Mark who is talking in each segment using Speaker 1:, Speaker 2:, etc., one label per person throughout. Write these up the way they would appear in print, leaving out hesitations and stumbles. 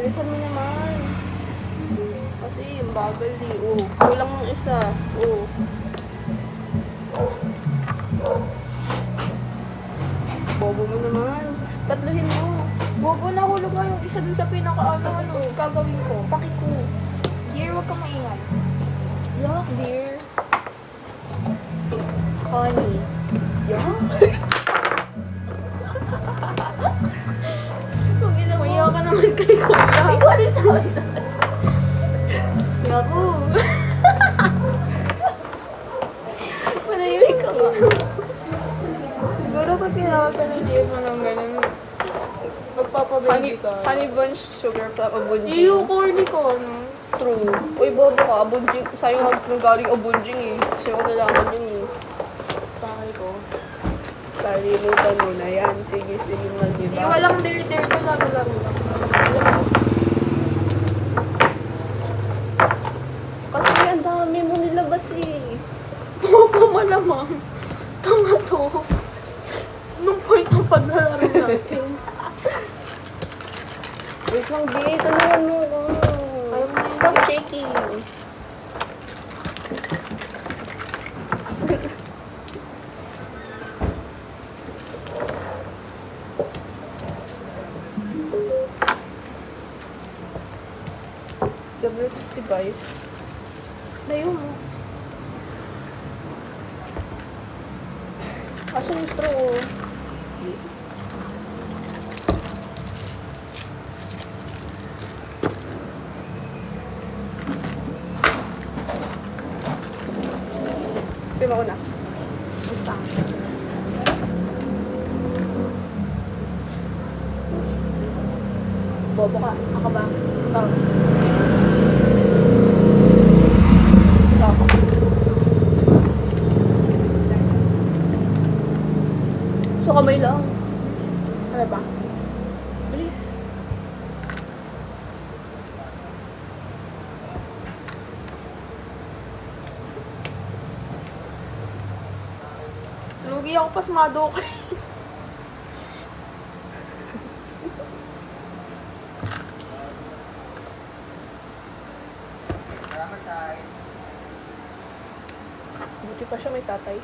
Speaker 1: Bilisan mo naman. Kasi yung bagal eh. Oh, kulang ng isa. Oh. Bobo mo naman. Tatluhin mo.
Speaker 2: Bobo, nahulog nga yung isa dun sa pinaka-ano, gagawin ko. Pakit ko. Dear, wag kang maingay.
Speaker 1: Yuck, dear. Honey. Yuck. Kung ina mo.
Speaker 2: Maya ka naman kay Kuya.
Speaker 1: Ikaw din sa akin.
Speaker 2: Yako.
Speaker 1: Manahimik ka nga.
Speaker 2: Siguro pag tinawag ka ng GF mo ng ganun, magpapababy ka.
Speaker 1: Honey bunch, sugar plum, abunjing.
Speaker 2: Iyo, corny ko, no?
Speaker 1: True. Uy, bobo ka. Abunjing. Sa'yo nang galing abunjing eh. Sa'yo ko nalaman yun eh.
Speaker 2: Pakay ko.
Speaker 1: Kalimutan mo na yan. Sige, sige man, di
Speaker 2: Di,
Speaker 1: ba?
Speaker 2: walang dare-dare ko, laro-laro lang.
Speaker 1: Kasi ang dami mo nilabas eh.
Speaker 2: Bobo malamang. Tanga to. Nung point ng paglalaro natin.
Speaker 1: Wait lang, B. Tulungan mo ko. Stop shaking. The Bluetooth device.
Speaker 2: Layo mo.
Speaker 1: Asan yung straw? Sige, mauna.
Speaker 2: Basta. Bobo ka. Ako ba?
Speaker 1: Ikaw. Ikaw. So, kamay lang.
Speaker 2: Ano ba?
Speaker 1: Bilis.
Speaker 2: Lugi ako pasmado ko.
Speaker 1: Buti pa siya may tatay.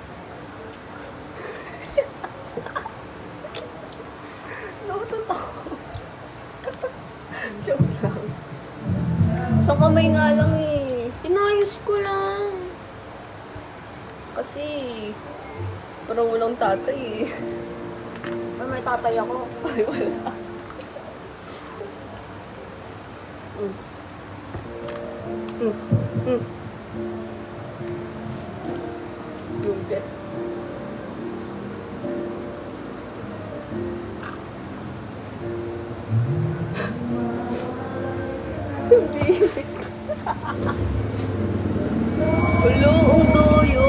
Speaker 1: Nakatotoo. Joke lang. So, kamay nga lang eh.
Speaker 2: Inayos ko lang.
Speaker 1: Kasi, parang walang tatay eh.
Speaker 2: Ay, may tatay ako.
Speaker 1: Ay, wala. Mm. Mm. Mm. Ludet. Hindi. Ulo, ang doyo.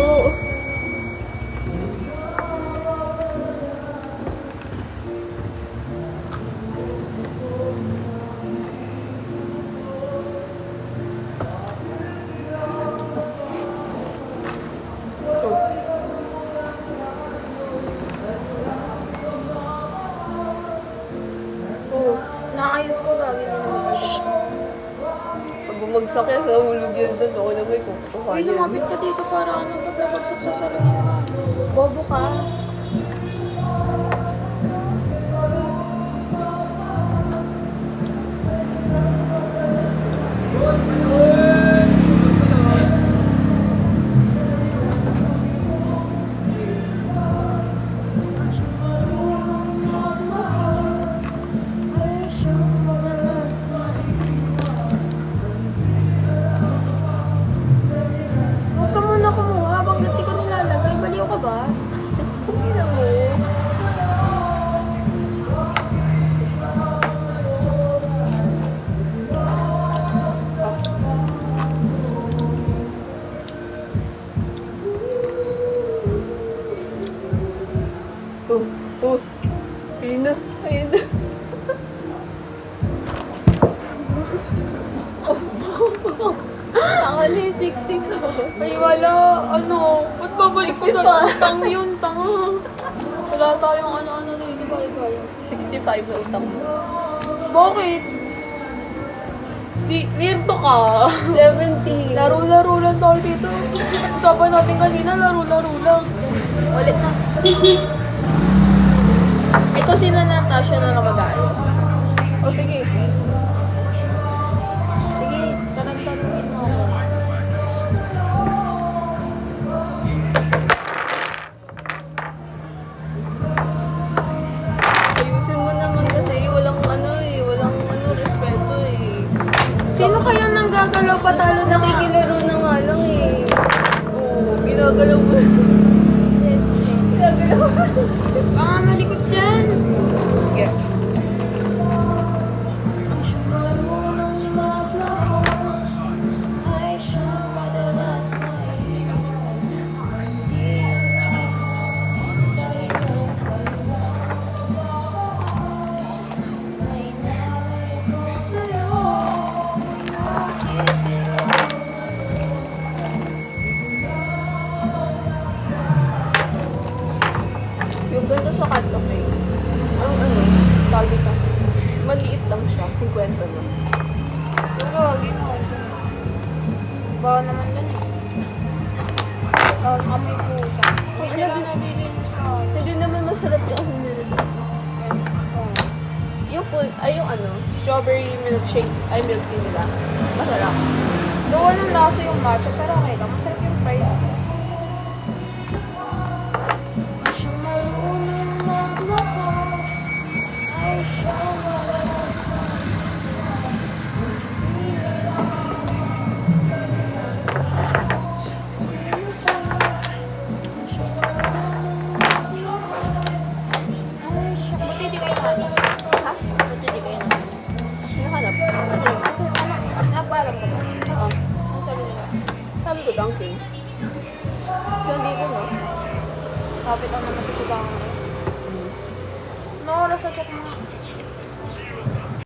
Speaker 2: Oo. Naayos ko lagi na naman.
Speaker 1: Pag bumagsak yan, sa hulog yan doon. Ako na may kukuha
Speaker 2: Uy,
Speaker 1: niyan.
Speaker 2: lumapit ka dito para ano, pag nabagsak sa salamin mo.
Speaker 1: Bobo ka.
Speaker 2: Huwag ka muna kumuha, banggat di ko nilalagay. Baliw ka ba?
Speaker 1: Hindi na mo. Oh, oh. Ayun na, ayun na. Ako na yung 60 ko.
Speaker 2: Ay, wala. Ano? Ba't babalik ko sa
Speaker 1: 65?
Speaker 2: utang yun? Tanga. Wala tayong ano-ano na yun. Di ba?
Speaker 1: 65 na utang mo.
Speaker 2: Bakit? Lento ka.
Speaker 1: 17.
Speaker 2: Laro-laro lang tayo dito. Usapan natin kanina, laro-laro lang. Ulit na.
Speaker 1: Ikaw si Natasha na lang mag-aayos. O sige.
Speaker 2: Sige, tarang-tarungin mo ako.
Speaker 1: Ayusin mo naman kasi walang respeto eh.
Speaker 2: Sino kaya nang gagalaw patalo na
Speaker 1: Nakikilaro na nga lang eh. Oo, ginagalaw mo. Ginagalaw mo.
Speaker 2: Baka malikot dyan.
Speaker 1: Sige.
Speaker 2: Ang syumal mo ng mata ko ay siyang madalas na
Speaker 1: Yung ganda sa Cat Cafe. Tagi ka. Maliit lang siya. 50 na.
Speaker 2: Pero, ginawa. Bawa naman dyan eh. Bawal kami pusa. Uy,
Speaker 1: Ano
Speaker 2: kailangan
Speaker 1: din-
Speaker 2: na nilinis ka.
Speaker 1: Hindi naman masarap yung nila.
Speaker 2: Yes. Oo.
Speaker 1: Yung strawberry milkshake, milk tea nila. Masarap.
Speaker 2: Though walang lasa yung matcha, pero okay lang. Masarap yung price. Syumal mo ng mata ko ay siyang madalas na buti di kayo nahanap.
Speaker 1: Ha?
Speaker 2: Buti di kayo nahanap.
Speaker 1: Hinahanap. Ano yun?
Speaker 2: Kasi nagpaalam ko ba?
Speaker 1: Oo.
Speaker 2: Ang sabi nila,
Speaker 1: Sabi ko, Dunkin. So, hindi ko, no?
Speaker 2: kapit ang naman ito ba ngayon? Ano oras na check mo?